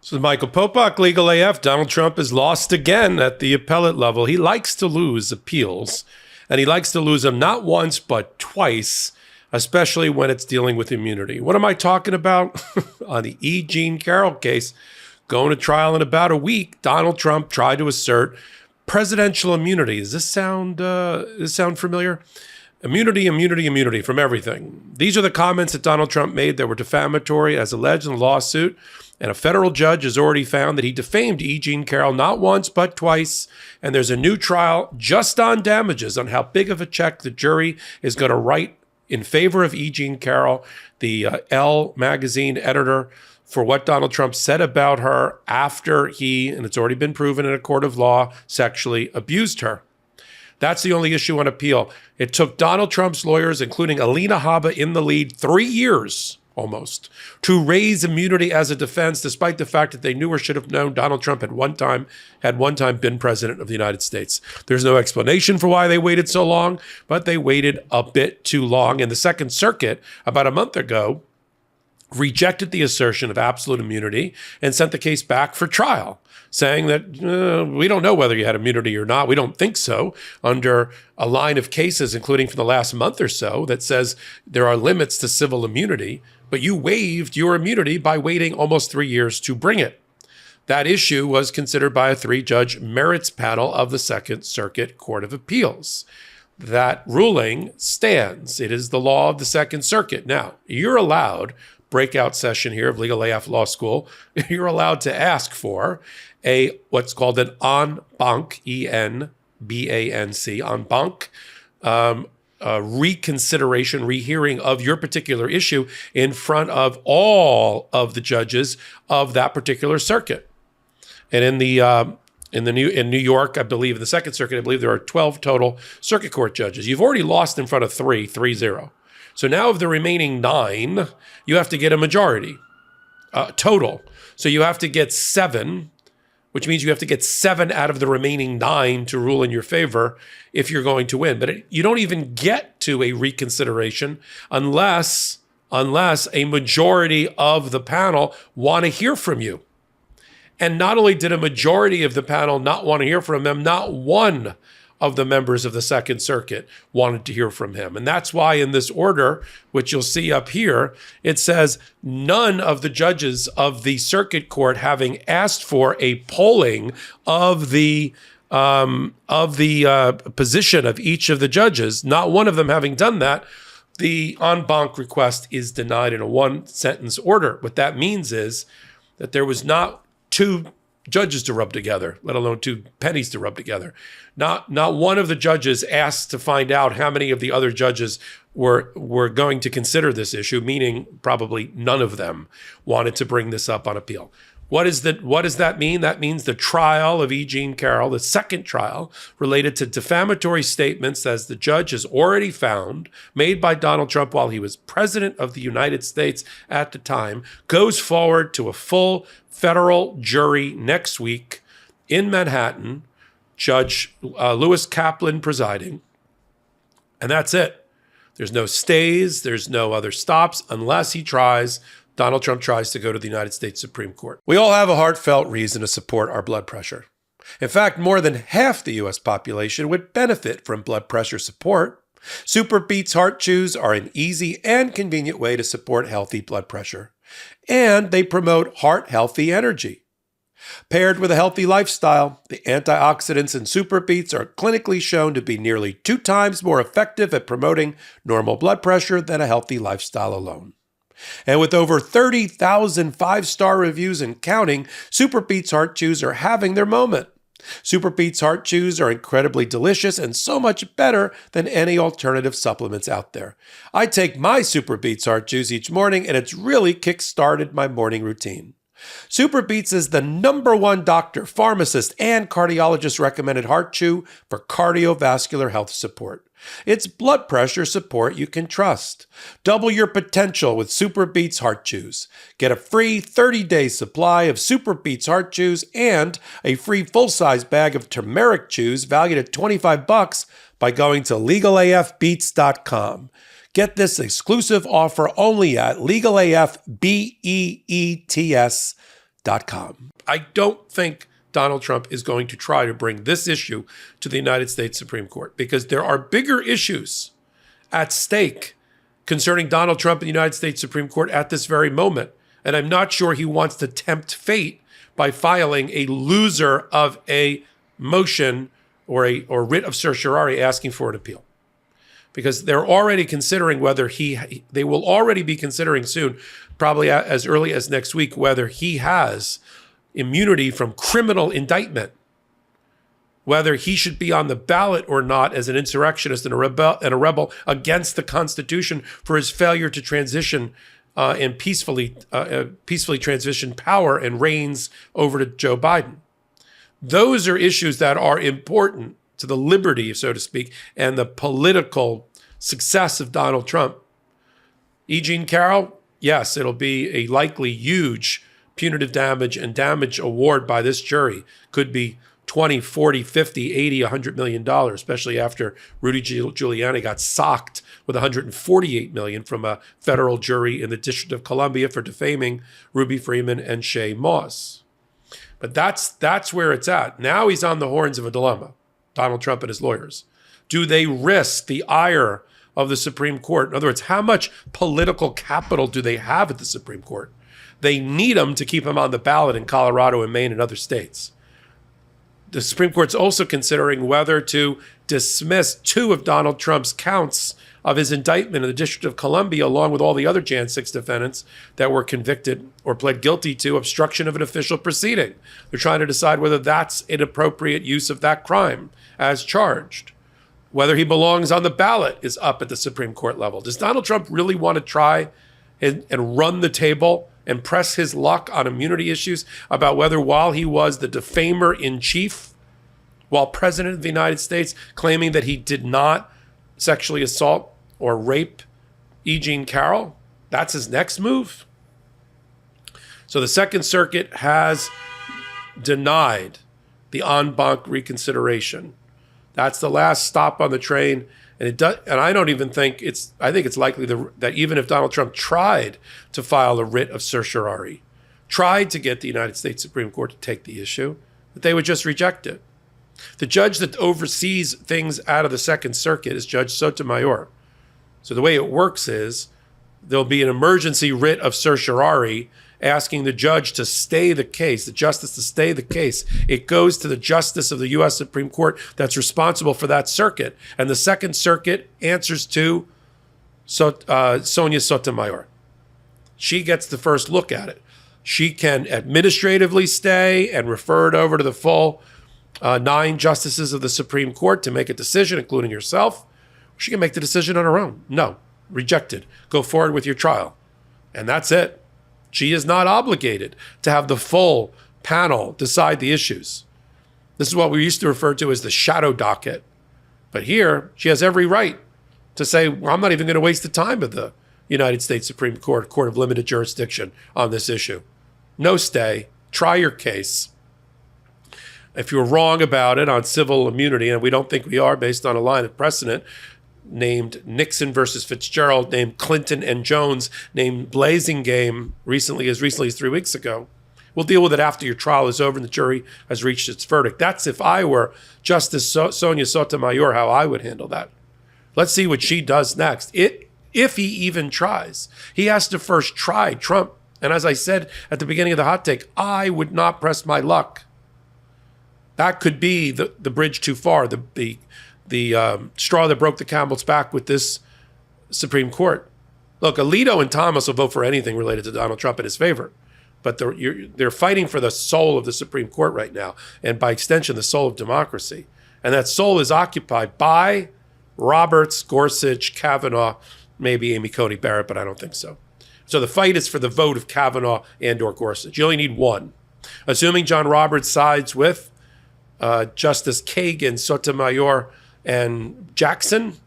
So Michael Popok, Legal AF. Donald Trump is lost again at the appellate level. He likes to lose appeals, and he likes to lose them not once, but twice, especially when it's dealing with immunity. What am I talking about? On the E Jean Carroll case, going to trial in about a week, Donald Trump tried to assert presidential immunity. Does this sound familiar? Immunity from everything. These are the comments that Donald Trump made that were defamatory as alleged in the lawsuit. And a federal judge has already found that he defamed E. Jean Carroll not once, but twice. And there's a new trial just on damages, on how big of a check the jury is going to write in favor of E. Jean Carroll, the Elle magazine editor, for what Donald Trump said about her after he, and it's already been proven in a court of law, sexually abused her. That's the only issue on appeal. It took Donald Trump's lawyers, including Alina Habba in the lead, 3 years almost, to raise immunity as a defense, despite the fact that they knew or should have known Donald Trump had one time been president of the United States. There's no explanation for why they waited so long, but they waited a bit too long. And the Second Circuit, about a month ago, rejected the assertion of absolute immunity and sent the case back for trial, saying that we don't know whether you had immunity or not. We don't think so, under a line of cases, including for the last month or so, that says there are limits to civil immunity, but you waived your immunity by waiting almost 3 years to bring it. That issue was considered by a 3-judge merits panel of the Second Circuit Court of Appeals. That ruling stands. It is the law of the Second Circuit. Now, you're allowed, breakout session here of Legal AF Law School, you're allowed to ask for what's called an en banc, E-N-B-A-N-C, en banc, reconsideration, rehearing of your particular issue in front of all of the judges of that particular circuit. And in New York, I believe, in the Second Circuit, I believe there are 12 total circuit court judges. You've already lost in front of 3-0. So now of the remaining 9, you have to get a majority total. So you have to get 7, which means you have to get 7 out of the remaining 9 to rule in your favor if you're going to win. But you don't even get to a reconsideration unless a majority of the panel want to hear from you. And not only did a majority of the panel not want to hear from him, not one of the members of the Second Circuit wanted to hear from him. And that's why in this order, which you'll see up here, it says none of the judges of the circuit court having asked for a polling of the position of each of the judges, not one of them having done that, the en banc request is denied in a 1-sentence order. What that means is that there was not 2 judges to rub together, let alone 2 pennies to rub together. Not one of the judges asked to find out how many of the other judges were going to consider this issue, meaning probably none of them wanted to bring this up on appeal. What does that mean? That means the trial of E. Jean Carroll, the second trial related to defamatory statements, as the judge has already found, made by Donald Trump while he was president of the United States at the time, goes forward to a full federal jury next week in Manhattan, Judge Lewis Kaplan presiding. And that's it. There's no stays. There's no other stops unless Donald Trump tries to go to the United States Supreme Court. We all have a heartfelt reason to support our blood pressure. In fact, more than half the U.S. population would benefit from blood pressure support. Super Beets Heart Chews are an easy and convenient way to support healthy blood pressure. And they promote heart-healthy energy. Paired with a healthy lifestyle, the antioxidants in Super Beets are clinically shown to be nearly 2 times more effective at promoting normal blood pressure than a healthy lifestyle alone. And with over 30,000 5-star reviews and counting, Super Beets Heart Chews are having their moment. Super Beets Heart Chews are incredibly delicious and so much better than any alternative supplements out there. I take my Super Beets Heart Chews each morning, and it's really kick-started my morning routine. Super Beets is the #1 doctor, pharmacist, and cardiologist recommended heart chew for cardiovascular health support. It's blood pressure support you can trust. Double your potential with Super Beets Heart Chews. Get a free 30-day supply of Super Beets Heart Chews and a free full-size bag of turmeric chews valued at $25 by going to LegalAFBeats.com. Get this exclusive offer only at LegalAFBeets.com. I don't think Donald Trump is going to try to bring this issue to the United States Supreme Court because there are bigger issues at stake concerning Donald Trump and the United States Supreme Court at this very moment. And I'm not sure he wants to tempt fate by filing a loser of a motion or writ of certiorari asking for an appeal. Because they're already considering whether they will already be considering soon, probably as early as next week, whether he has immunity from criminal indictment, whether he should be on the ballot or not as an insurrectionist and a rebel against the Constitution for his failure to transition and peacefully transition power and reins over to Joe Biden. Those are issues that are important to the liberty, so to speak, and the political success of Donald Trump. E Jean Carroll, yes, it'll be a likely huge punitive damage and damage award by this jury. Could be 20, 40, 50, 80, $100 million, especially after Rudy Giuliani got socked with $148 million from a federal jury in the District of Columbia for defaming Ruby Freeman and Shay Moss. But that's where it's at. Now he's on the horns of a dilemma, Donald Trump and his lawyers. Do they risk the ire of the Supreme Court? In other words, how much political capital do they have at the Supreme Court? They need them to keep him on the ballot in Colorado and Maine and other states. The Supreme Court's also considering whether to dismiss 2 of Donald Trump's counts of his indictment in the District of Columbia, along with all the other Jan 6 defendants that were convicted or pled guilty to obstruction of an official proceeding. They're trying to decide whether that's an appropriate use of that crime as charged. Whether he belongs on the ballot is up at the Supreme Court level. Does Donald Trump really want to try and run the table and press his luck on immunity issues about whether while he was the defamer in chief, while president of the United States, claiming that he did not sexually assault or rape E Jean Carroll, that's his next move? So the Second Circuit has denied the en banc reconsideration. That's the last stop on the train. And I don't even think I think it's likely that even if Donald Trump tried to file a writ of certiorari, tried to get the United States Supreme Court to take the issue, that they would just reject it. The judge that oversees things out of the Second Circuit is Judge Sotomayor. So the way it works is there'll be an emergency writ of certiorari asking the judge to stay the case, the justice to stay the case. It goes to the justice of the U.S. Supreme Court that's responsible for that circuit. And the Second Circuit answers to Sonia Sotomayor. She gets the first look at it. She can administratively stay and refer it over to the full 9 justices of the Supreme Court to make a decision, including herself. She can make the decision on her own. No, rejected. Go forward with your trial. And that's it. She is not obligated to have the full panel decide the issues. This is what we used to refer to as the shadow docket. But here, she has every right to say, well, I'm not even going to waste the time of the United States Supreme Court, court of limited jurisdiction on this issue. No stay. Try your case. If you're wrong about it on civil immunity, and we don't think we are based on a line of precedent, named Nixon versus Fitzgerald, named Clinton and Jones, named Blazing Game as recently as 3 weeks ago. We'll deal with it after your trial is over and the jury has reached its verdict. That's if I were Justice Sonia Sotomayor, how I would handle that. Let's see what she does next. If he even tries. He has to first try Trump. And as I said at the beginning of the hot take, I would not press my luck. That could be the bridge too far, the straw that broke the camel's back with this Supreme Court. Look, Alito and Thomas will vote for anything related to Donald Trump in his favor, but they're fighting for the soul of the Supreme Court right now, and by extension, the soul of democracy. And that soul is occupied by Roberts, Gorsuch, Kavanaugh, maybe Amy Coney Barrett, but I don't think so. So the fight is for the vote of Kavanaugh and or Gorsuch. You only need one. Assuming John Roberts sides with Justice Kagan, Sotomayor, and Jackson,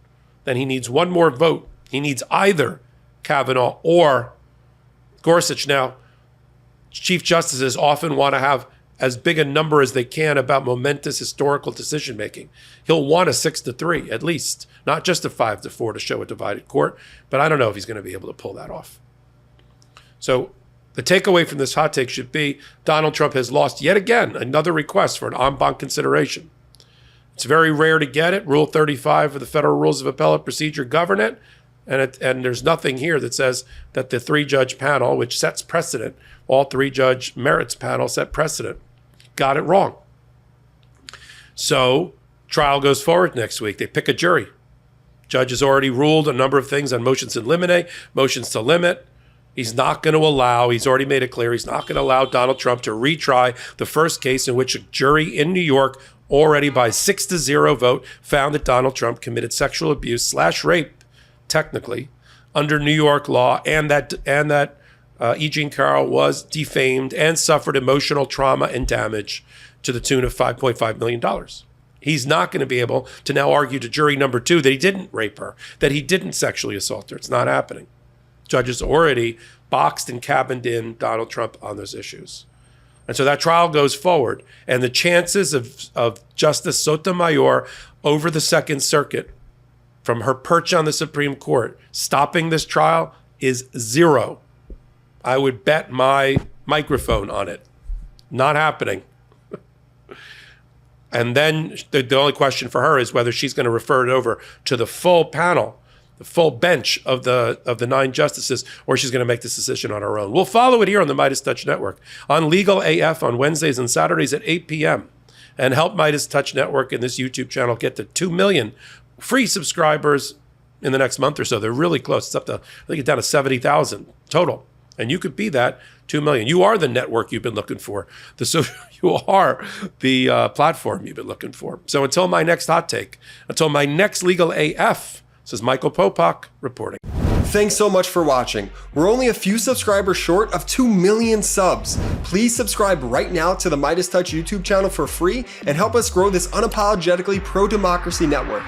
then he needs one more vote. He needs either Kavanaugh or Gorsuch. Now, Chief Justices often want to have as big a number as they can about momentous historical decision-making. He'll want a 6-3 at least, not just a 5-4 to show a divided court, but I don't know if he's going to be able to pull that off. So The takeaway from this hot take should be Donald Trump has lost yet again another request for an en banc consideration. It's very rare to get it. Rule 35 of the Federal Rules of Appellate Procedure govern it. And there's nothing here that says that the three-judge panel, which sets precedent, all three-judge merits panel set precedent, got it wrong. So trial goes forward next week. They pick a jury. Judge has already ruled a number of things on motions in limine, motions to limit. He's not going to allow, he's already made it clear, he's not going to allow Donald Trump to retry the first case in which a jury in New York already by 6-0 vote found that Donald Trump committed sexual abuse / rape, technically, under New York law, and that E Jean Carroll was defamed and suffered emotional trauma and damage to the tune of $5.5 million. He's not going to be able to now argue to jury number 2 that he didn't rape her, that he didn't sexually assault her. It's not happening. Judges already boxed and cabined in Donald Trump on those issues. And so that trial goes forward. And the chances of Justice Sotomayor over the Second Circuit from her perch on the Supreme Court stopping this trial is 0. I would bet my microphone on it. Not happening. And then the only question for her is whether she's going to refer it over to the full panel, the full bench of the 9 justices, or she's going to make this decision on her own. We'll follow it here on the MeidasTouch Network, on Legal AF on Wednesdays and Saturdays at 8 p.m. And help MeidasTouch Network and this YouTube channel get to 2 million free subscribers in the next month or so. They're really close. It's up to, I think it's down to 70,000 total. And you could be that 2 million. You are the network you've been looking for. You are the platform you've been looking for. So until my next hot take, until my next Legal AF, this is Michael Popok reporting. Thanks so much for watching. We're only a few subscribers short of 2 million subs. Please subscribe right now to the MeidasTouch YouTube channel for free and help us grow this unapologetically pro-democracy network.